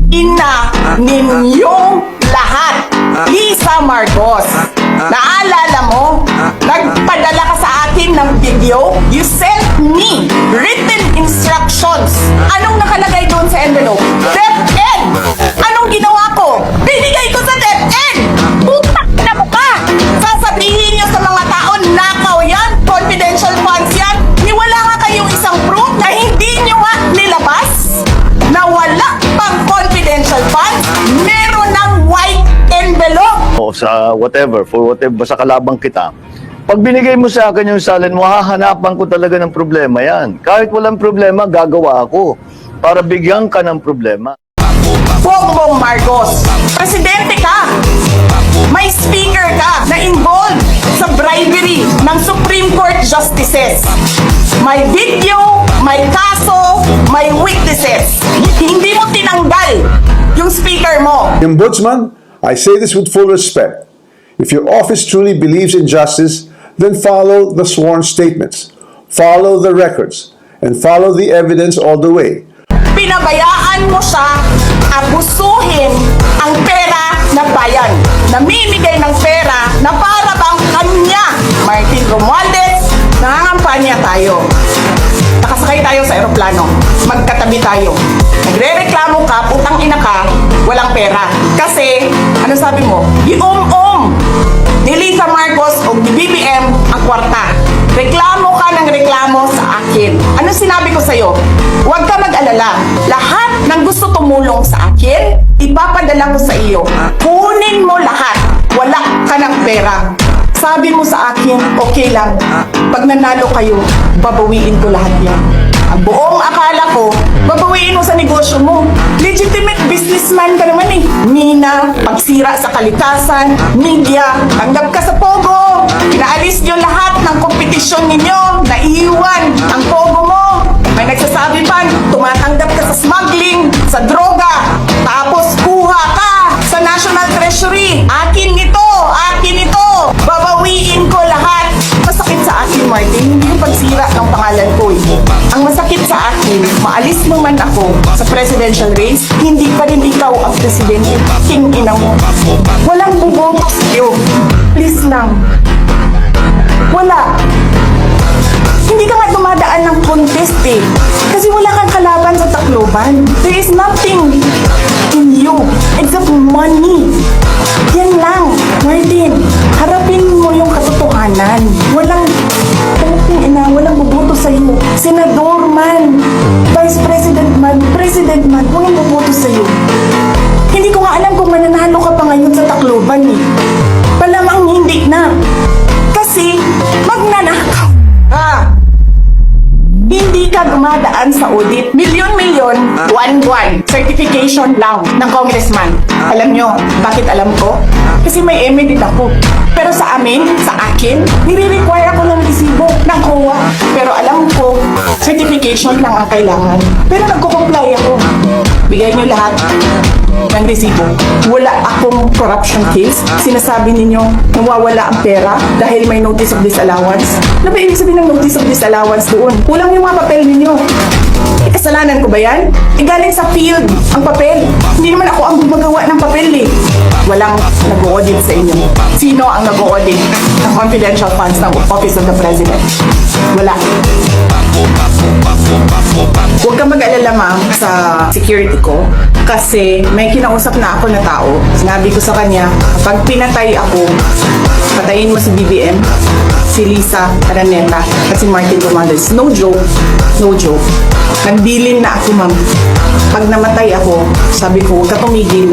ina ninyong lahat. Lisa Marcos, naalala mo? Nagpadala ka sa akin ng video. You sent me written instructions. Anong nakalagay doon sa envelope? DepEd! Anong ginawa ko? Binigay ko sa DepEd! Putak na mo ka! Sasabihin niyo sa mga tao, nakaw yan, confidential funds yan. Niwala nga kayong isang proof na hindi niyo nga nilabas na wala pang confidential funds. Meron ng white envelope. O sa whatever, for whatever, sa kalabang kita, pag binigay mo sa akin yung salin mo, hahanapan ko talaga ng problema yan. Kahit walang problema, gagawa ako para bigyan ka ng problema. Bongbong Marcos, presidente ka. May speaker ka na involved sa bribery ng Supreme Court justices. May video, may kaso, may witnesses. Hindi mo tinanggal yung speaker mo. Ombudsman, I say this with full respect. If your office truly believes in justice, then follow the sworn statements, follow the records, and follow the evidence all the way. Pinabayaan mo siya abusuhin ang pera na bayan. Namimigay ng pera na para bang kanya. Martin Romualdez, nangangampanya tayo. Nakasakay tayo sa eroplano. Magkatabi tayo. Nagre-reklamo ka, putang ina ka, walang pera. Kasi, ano sabi mo? Gium-um ni Lisa Marcos o ni BBM ang kwarta. Reklamo ka ng reklamo sa akin. Ano sinabi ko sa'yo? Huwag ka mag-alala. Lahat ng gusto tumulong sa akin, ipapadala ko sa iyo. Kunin mo lahat. Wala ka ng pera. Sabi mo sa akin, okay lang. Pag nanalo kayo, babawiin ko lahat yan. Ang buong akala ko, babawiin mo sa negosyo mo. Legitimate businessman ka naman eh. Mina, pagsira sa kalikasan, media, tanggap ka sa Pogo. Pinaalis nyo lahat ng kompetisyon ninyo, naiiwan ang Pogo mo. May nagsasabi pa, tumatanggap ka sa smuggling, sa droga, tapos kuha ka sa National Treasury. Akin ito, babawiin ko lahat. Masakit sa akin, Martin, hindi yung pagsira ng pangalan ko eh. Ang masakit sa akin, maalis mo man ako sa presidential race, hindi pa rin ikaw ang presidente. King ina mo. Walang buboto sa'yo. Please lang. Wala. Hindi ka nga dumadaan ng contest eh. Kasi wala kang kalaban sa Tacloban. There is nothing in you except money. Yan lang. Martin, harapin mo yung katotohanan. Walang walang buboto sa'yo. Senador man, Vice President man, walang buboto sa'yo. Hindi ko nga alam kung mananalo ka pa ngayon sa Tacloban eh. Palamang hindi na. Kasi magnanakaw ka. Hindi ka dumadaan sa audit. Milyon-milyon, buwan-buwan. Certification lang ng congressman. Alam nyo, bakit alam ko? Kasi may emedit ako. Pero sa amin, sa akin, nire-require ako ng resibo ng COA. Pero alam ko, certification lang ang kailangan. Pero nagko-comply ako. Bigay nyo lahat ng resibo. Wala akong corruption case. Sinasabi ninyo, nawawala ang pera dahil may notice of disallowance. Ano ba ibig sabihin ng notice of disallowance doon? Kulang yung mga papel ninyo. Kasalanan ko ba yan? Galing sa field ang papel. Hindi naman ako ang gumagawa ng papel eh. Walang nag-audit sa inyo. Sino ang nag-audit ng confidential funds ng Office of the President? Wala. Huwag kang mag-alala ma'am sa security ko kasi may kinausap na ako na tao. Sinabi ko sa kanya, kapag pinatay ako, patayin mo si BBM, si Lisa Araneta at si Martin Romualdez. No joke. No joke. Nagbilin na ako ma'am. Pag namatay ako, sabi ko, huwag ka tumigil